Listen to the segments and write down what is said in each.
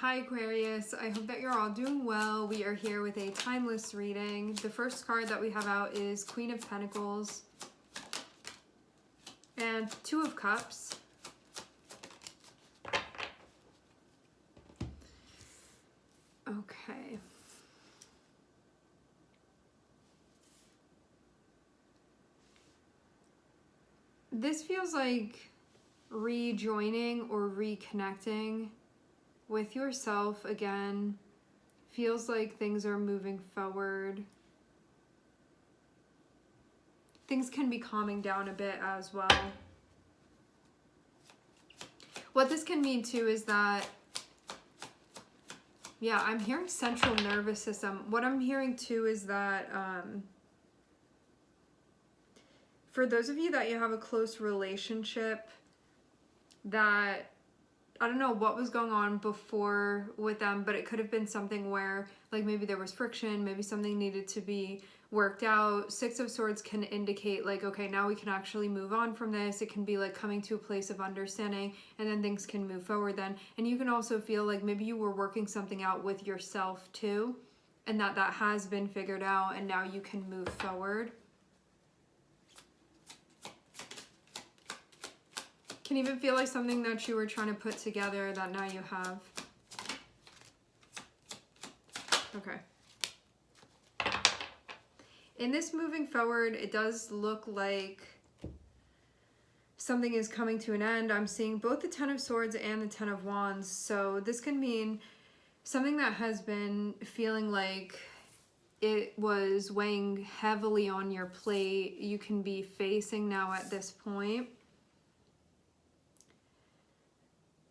Hi Aquarius, I hope that you're all doing well. We are here with a timeless reading. The first card that we have out is Queen of Pentacles and Two of Cups. Okay. This feels like rejoining or reconnecting with yourself again. Feels like things are moving forward. Things can be calming down a bit as well. What this can mean too is that, yeah, I'm hearing central nervous system. What I'm hearing too is that for those of you that you have a close relationship, that I don't know what was going on before with them, but it could have been something where like maybe there was friction, maybe something needed to be worked out. Six of Swords can indicate like, okay, now we can actually move on from this. It can be like coming to a place of understanding, and then things can move forward then. And you can also feel like maybe you were working something out with yourself too, and that has been figured out, and now you can move forward. Can even feel like something that you were trying to put together that now you have. Okay. In this moving forward, it does look like something is coming to an end. I'm seeing both the Ten of Swords and the Ten of Wands. So this can mean something that has been feeling like it was weighing heavily on your plate, you can be facing now at this point.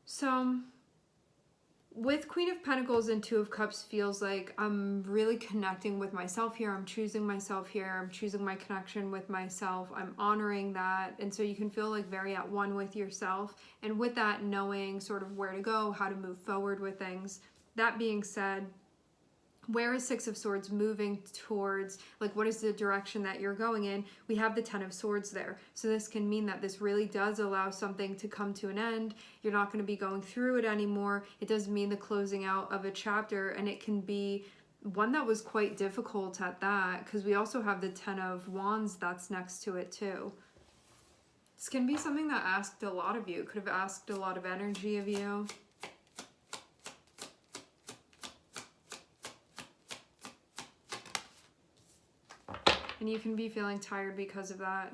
So with Queen of Pentacles and Two of Cups feels like I'm really connecting with myself here. I'm choosing myself here. I'm choosing my connection with myself. I'm honoring that. And so you can feel like very at one with yourself. And with that, knowing sort of where to go, how to move forward with things. That being said, where is Six of Swords moving towards? Like, what is the direction that you're going in? We have the Ten of Swords there. So this can mean that this really does allow something to come to an end. You're not going to be going through it anymore. It does mean the closing out of a chapter, and it can be one that was quite difficult at that, because we also have the Ten of Wands that's next to it too. This can be something that asked a lot of you. It could have asked a lot of energy of you. And you can be feeling tired because of that.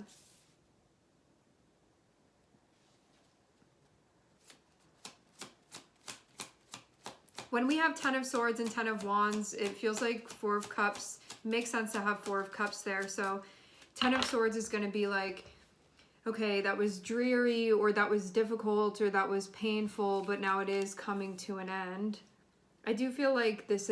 When we have Ten of Swords and Ten of Wands, it feels like Four of Cups. It makes sense to have Four of Cups there. So Ten of Swords is going to be like, okay, that was dreary, or that was difficult, or that was painful, but now it is coming to an end. I do feel like this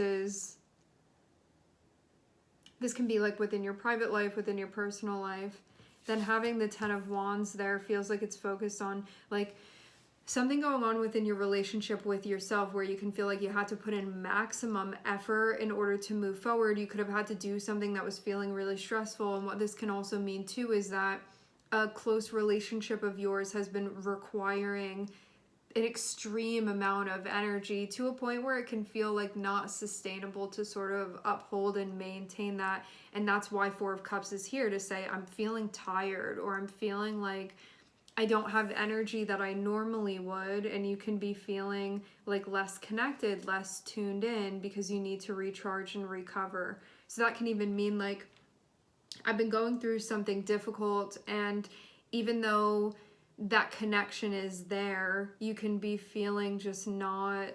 can be like within your private life, within your personal life. Then having the Ten of Wands there feels like it's focused on like something going on within your relationship with yourself, where you can feel like you had to put in maximum effort in order to move forward. You could have had to do something that was feeling really stressful. And what this can also mean too is that a close relationship of yours has been requiring an extreme amount of energy to a point where it can feel like not sustainable to sort of uphold and maintain that. And that's why Four of Cups is here to say, I'm feeling tired, or I'm feeling like I don't have energy that I normally would. And you can be feeling like less connected, less tuned in, because you need to recharge and recover. So that can even mean like, I've been going through something difficult, and even though that connection is there, you can be feeling just not.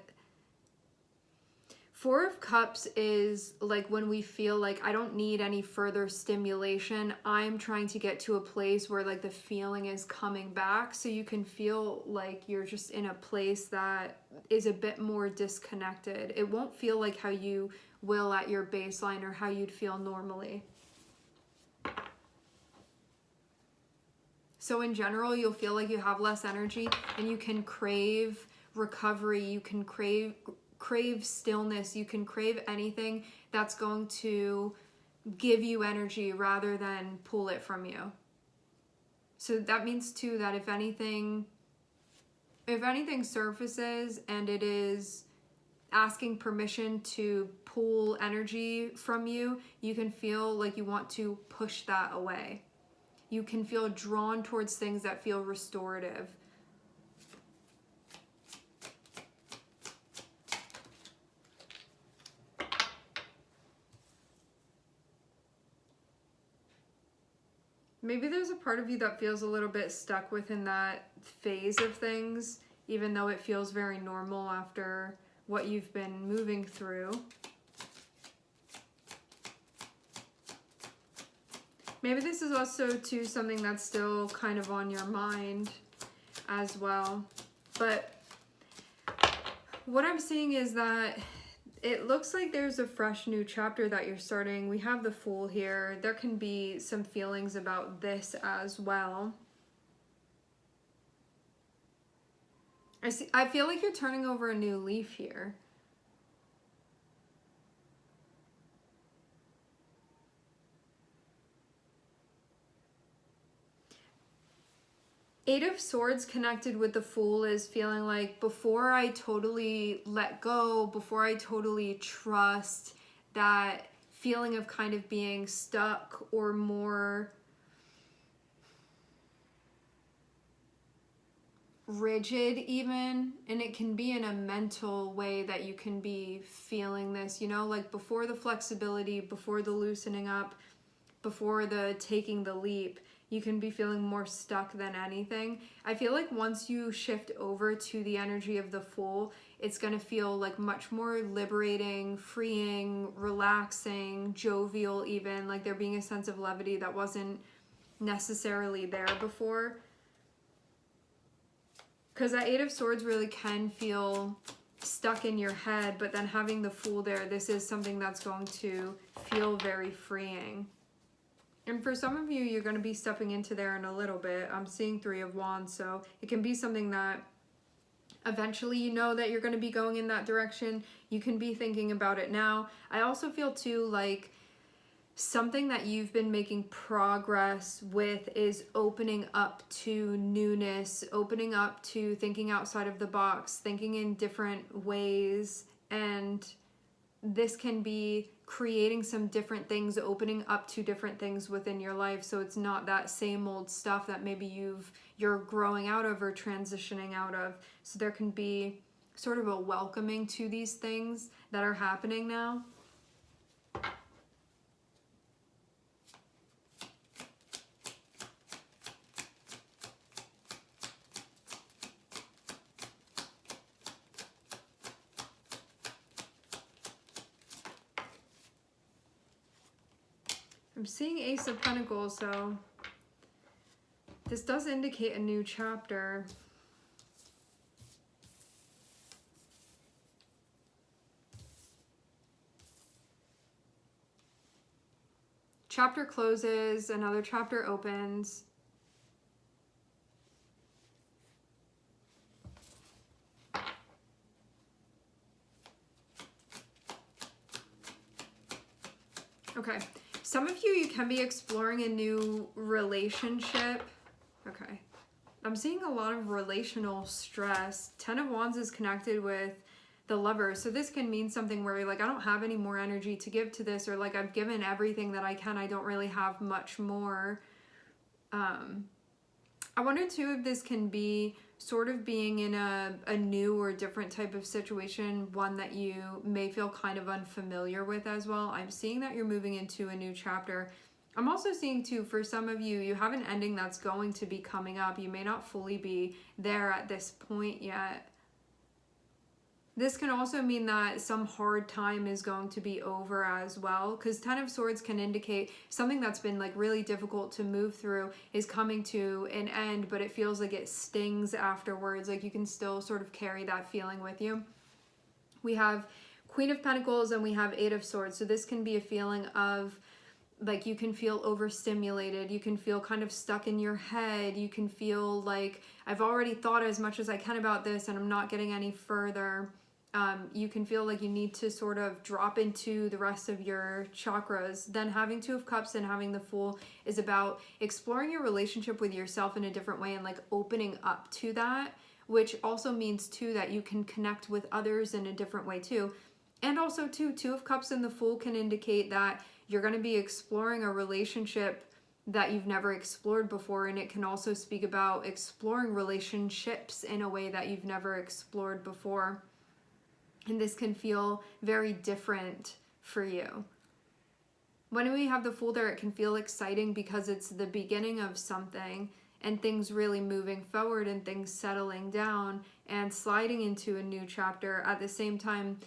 Four of Cups is like when we feel like I don't need any further stimulation. I'm trying to get to a place where like the feeling is coming back. So you can feel like you're just in a place that is a bit more disconnected. It won't feel like how you will at your baseline or how you'd feel normally. So in general, you'll feel like you have less energy, and you can crave recovery. You can crave stillness. You can crave anything that's going to give you energy rather than pull it from you. So that means too that if anything surfaces and it is asking permission to pull energy from you, you can feel like you want to push that away. You can feel drawn towards things that feel restorative. Maybe there's a part of you that feels a little bit stuck within that phase of things, even though it feels very normal after what you've been moving through. Maybe this is also too something that's still kind of on your mind as well. But what I'm seeing is that it looks like there's a fresh new chapter that you're starting. We have the Fool here. There can be some feelings about this as well. I feel like you're turning over a new leaf here. Eight of Swords connected with the Fool is feeling like before I totally let go, before I totally trust, that feeling of kind of being stuck or more rigid even, and it can be in a mental way that you can be feeling this, you know, like before the flexibility, before the loosening up, before the taking the leap, you can be feeling more stuck than anything. I feel like once you shift over to the energy of the Fool, it's going to feel like much more liberating, freeing, relaxing, jovial even, like there being a sense of levity that wasn't necessarily there before. Because that Eight of Swords really can feel stuck in your head, but then having the Fool there, this is something that's going to feel very freeing. And for some of you, you're going to be stepping into there in a little bit. I'm seeing Three of Wands, so it can be something that eventually you know that you're going to be going in that direction. You can be thinking about it now. I also feel too like something that you've been making progress with is opening up to newness, opening up to thinking outside of the box, thinking in different ways, and this can be creating some different things, opening up to different things within your life, so it's not that same old stuff that maybe you're growing out of or transitioning out of. So there can be sort of a welcoming to these things that are happening now. I'm seeing Ace of Pentacles, so this does indicate a new chapter. Chapter closes, another chapter opens. Okay. Some of you can be exploring a new relationship. Okay. I'm seeing a lot of relational stress. Ten of Wands is connected with the Lover. So this can mean something where you're like, I don't have any more energy to give to this, or like I've given everything that I can. I don't really have much more. I wonder too if this can be sort of being in a new or different type of situation, one that you may feel kind of unfamiliar with as well. I'm seeing that you're moving into a new chapter. I'm also seeing too, for some of you, you have an ending that's going to be coming up. You may not fully be there at this point yet. This can also mean that some hard time is going to be over as well, because Ten of Swords can indicate something that's been like really difficult to move through is coming to an end, but it feels like it stings afterwards. Like you can still sort of carry that feeling with you. We have Queen of Pentacles and we have Eight of Swords. So this can be a feeling of like you can feel overstimulated, you can feel kind of stuck in your head, you can feel like I've already thought as much as I can about this and I'm not getting any further. You can feel like you need to sort of drop into the rest of your chakras. Then having Two of Cups and having the Fool is about exploring your relationship with yourself in a different way and like opening up to that which also means too that you can connect with others in a different way too. And also too, Two of Cups and the Fool can indicate that you're going to be exploring a relationship that you've never explored before, and it can also speak about exploring relationships in a way that you've never explored before. And this can feel very different for you. When we have the Fool there, it can feel exciting because it's the beginning of something and things really moving forward and things settling down and sliding into a new chapter. At the same time,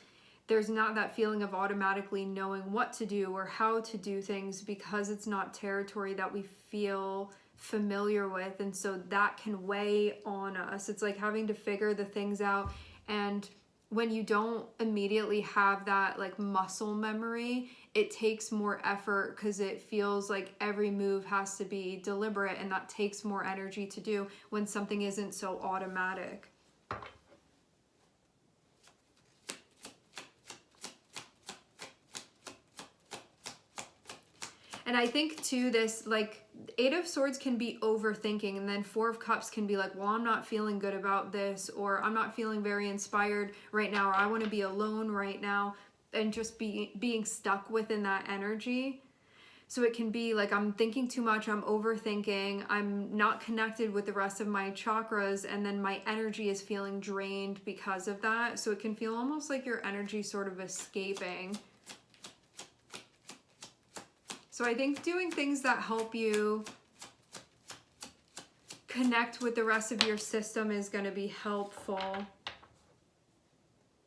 there's not that feeling of automatically knowing what to do or how to do things because it's not territory that we feel familiar with. And so that can weigh on us. It's like having to figure the things out. And when you don't immediately have that like muscle memory, it takes more effort because it feels like every move has to be deliberate, and that takes more energy to do when something isn't so automatic. And I think too, this like Eight of Swords can be overthinking, and then Four of Cups can be like, well, I'm not feeling good about this, or I'm not feeling very inspired right now, or I want to be alone right now, and just being stuck within that energy. So it can be like, I'm thinking too much, I'm overthinking, I'm not connected with the rest of my chakras, and then my energy is feeling drained because of that. So it can feel almost like your energy sort of escaping. So I think doing things that help you connect with the rest of your system is going to be helpful.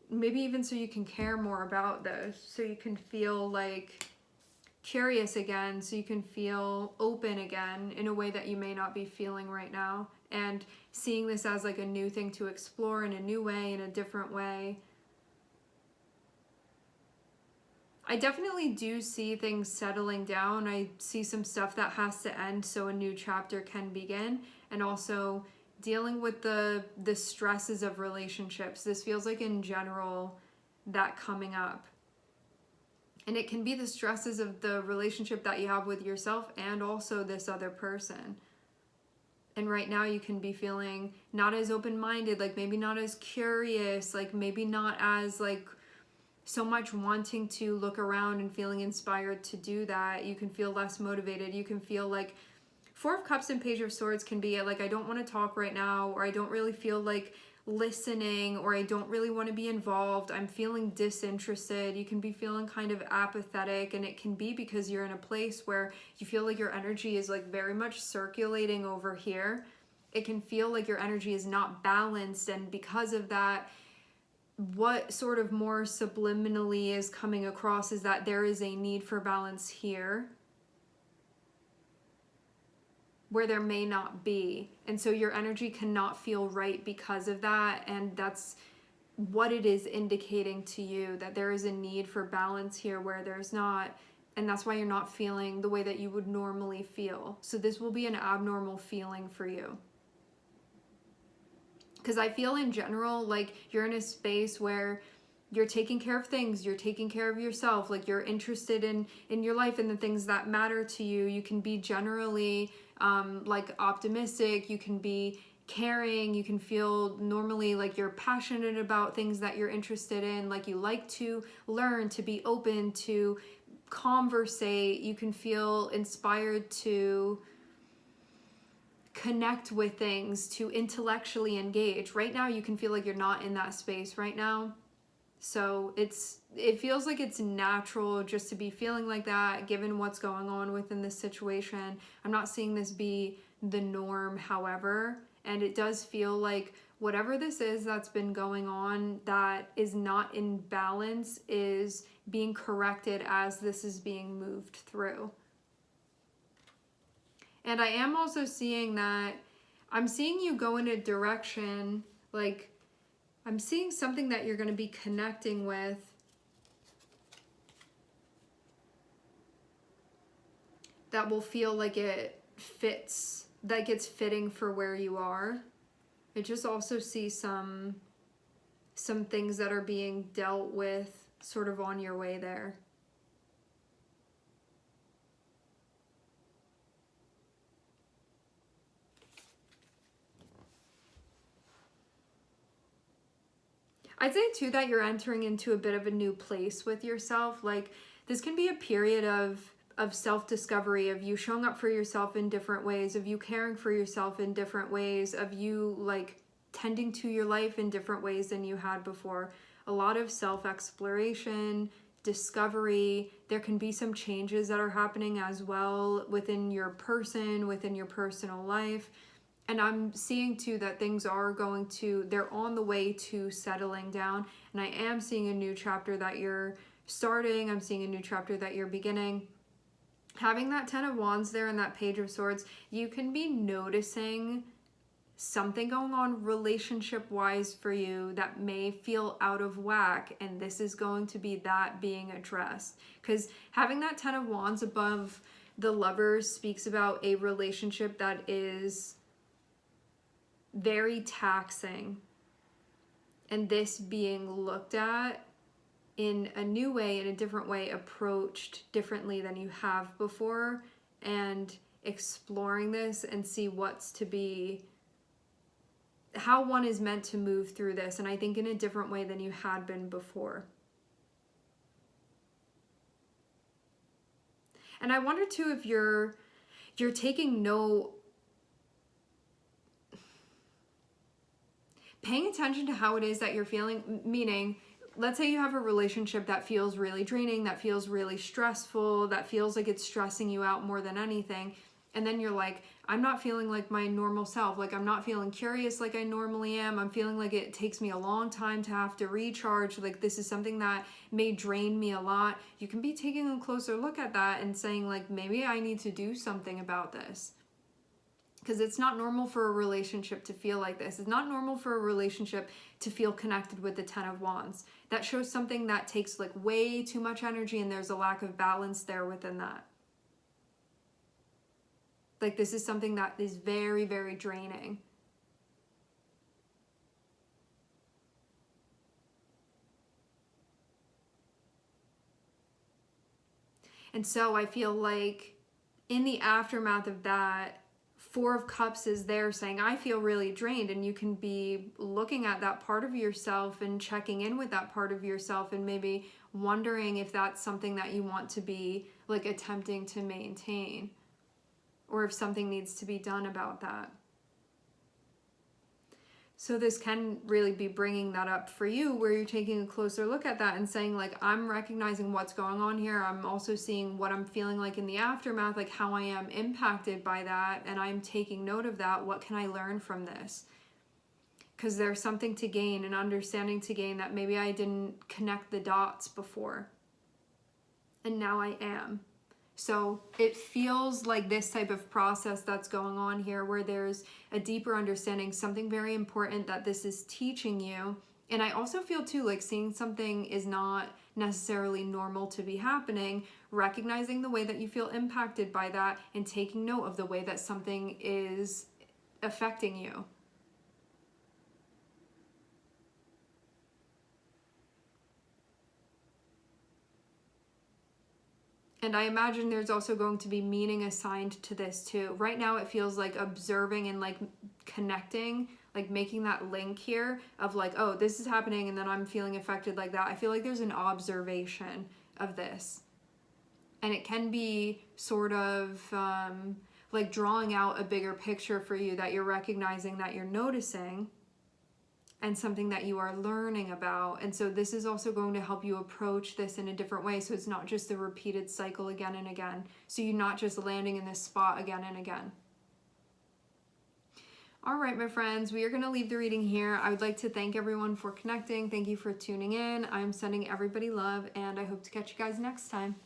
Maybe even so you can care more about this, so you can feel like curious again, so you can feel open again in a way that you may not be feeling right now, and seeing this as like a new thing to explore in a new way, in a different way. I definitely do see things settling down. I see some stuff that has to end so a new chapter can begin, and also dealing with the stresses of relationships. This feels like in general that coming up. And it can be the stresses of the relationship that you have with yourself and also this other person. And right now you can be feeling not as open-minded, like maybe not as curious, like maybe not as like so much wanting to look around and feeling inspired to do that. You can feel less motivated. You can feel like Four of Cups and Page of Swords can be like, I don't want to talk right now, or I don't really feel like listening, or I don't really want to be involved. I'm feeling disinterested. You can be feeling kind of apathetic, and it can be because you're in a place where you feel like your energy is like very much circulating over here. It can feel like your energy is not balanced, and because of that, what sort of more subliminally is coming across is that there is a need for balance here where there may not be. And so your energy cannot feel right because of that. And that's what it is indicating to you, that there is a need for balance here where there's not. And that's why you're not feeling the way that you would normally feel. So this will be an abnormal feeling for you. Because I feel in general like you're in a space where you're taking care of things, you're taking care of yourself, like you're interested in your life and the things that matter to you. You can be generally like optimistic, you can be caring, you can feel normally like you're passionate about things that you're interested in, like you like to learn, to be open, to conversate. You can feel inspired to connect with things, to intellectually engage. Right now you can feel like you're not in that space right now. So it feels like it's natural just to be feeling like that given what's going on within this situation. I'm not seeing this be the norm, however, and it does feel like whatever this is that's been going on that is not in balance is being corrected as this is being moved through. And I am also seeing that I'm seeing you go in a direction, like I'm seeing something that you're going to be connecting with that will feel like it fits, like it's fitting for where you are. I just also see some things that are being dealt with sort of on your way there. I'd say too that you're entering into a bit of a new place with yourself. Like this can be a period of self-discovery, of you showing up for yourself in different ways, of you caring for yourself in different ways, of you like tending to your life in different ways than you had before. A lot of self-exploration, discovery. There can be some changes that are happening as well within your person, within your personal life. And I'm seeing too that things are they're on the way to settling down. And I am seeing a new chapter that you're starting. I'm seeing a new chapter that you're beginning. Having that Ten of Wands there and that Page of Swords, you can be noticing something going on relationship-wise for you that may feel out of whack, and this is going to be that being addressed. Because having that Ten of Wands above the Lovers speaks about a relationship that is very taxing, and this being looked at in a new way, in a different way, approached differently than you have before, and exploring this and see what's to be, how one is meant to move through this, and I think in a different way than you had been before. And I wonder too if you're taking paying attention to how it is that you're feeling, meaning let's say you have a relationship that feels really draining, that feels really stressful, that feels like it's stressing you out more than anything. And then you're like, I'm not feeling like my normal self. Like I'm not feeling curious like I normally am. I'm feeling like it takes me a long time to have to recharge. Like this is something that may drain me a lot. You can be taking a closer look at that and saying like, maybe I need to do something about this. Because it's not normal for a relationship to feel like this. It's not normal for a relationship to feel connected with the Ten of Wands. That shows something that takes like way too much energy, and there's a lack of balance there within that. Like this is something that is very, very draining. And so I feel like in the aftermath of that, Four of Cups is there saying, I feel really drained, and you can be looking at that part of yourself and checking in with that part of yourself and maybe wondering if that's something that you want to be like attempting to maintain, or if something needs to be done about that. So this can really be bringing that up for you, where you're taking a closer look at that and saying like, I'm recognizing what's going on here. I'm also seeing what I'm feeling like in the aftermath, like how I am impacted by that. And I'm taking note of that. What can I learn from this? Because there's something to gain, an understanding to gain that maybe I didn't connect the dots before. And now I am. So it feels like this type of process that's going on here, where there's a deeper understanding, something very important that this is teaching you. And I also feel too, like seeing something is not necessarily normal to be happening, recognizing the way that you feel impacted by that and taking note of the way that something is affecting you. And I imagine there's also going to be meaning assigned to this too. Right now it feels like observing and like connecting, like making that link here of like, oh, this is happening and then I'm feeling affected like that. I feel like there's an observation of this. And it can be sort of like drawing out a bigger picture for you that you're recognizing, that you're noticing, and something that you are learning about. And so this is also going to help you approach this in a different way, so it's not just a repeated cycle again and again, so you're not just landing in this spot again and again. All right, my friends, we are going to leave the reading here. I would like to thank everyone for connecting. Thank you for tuning in. I'm sending everybody love, and I hope to catch you guys next time.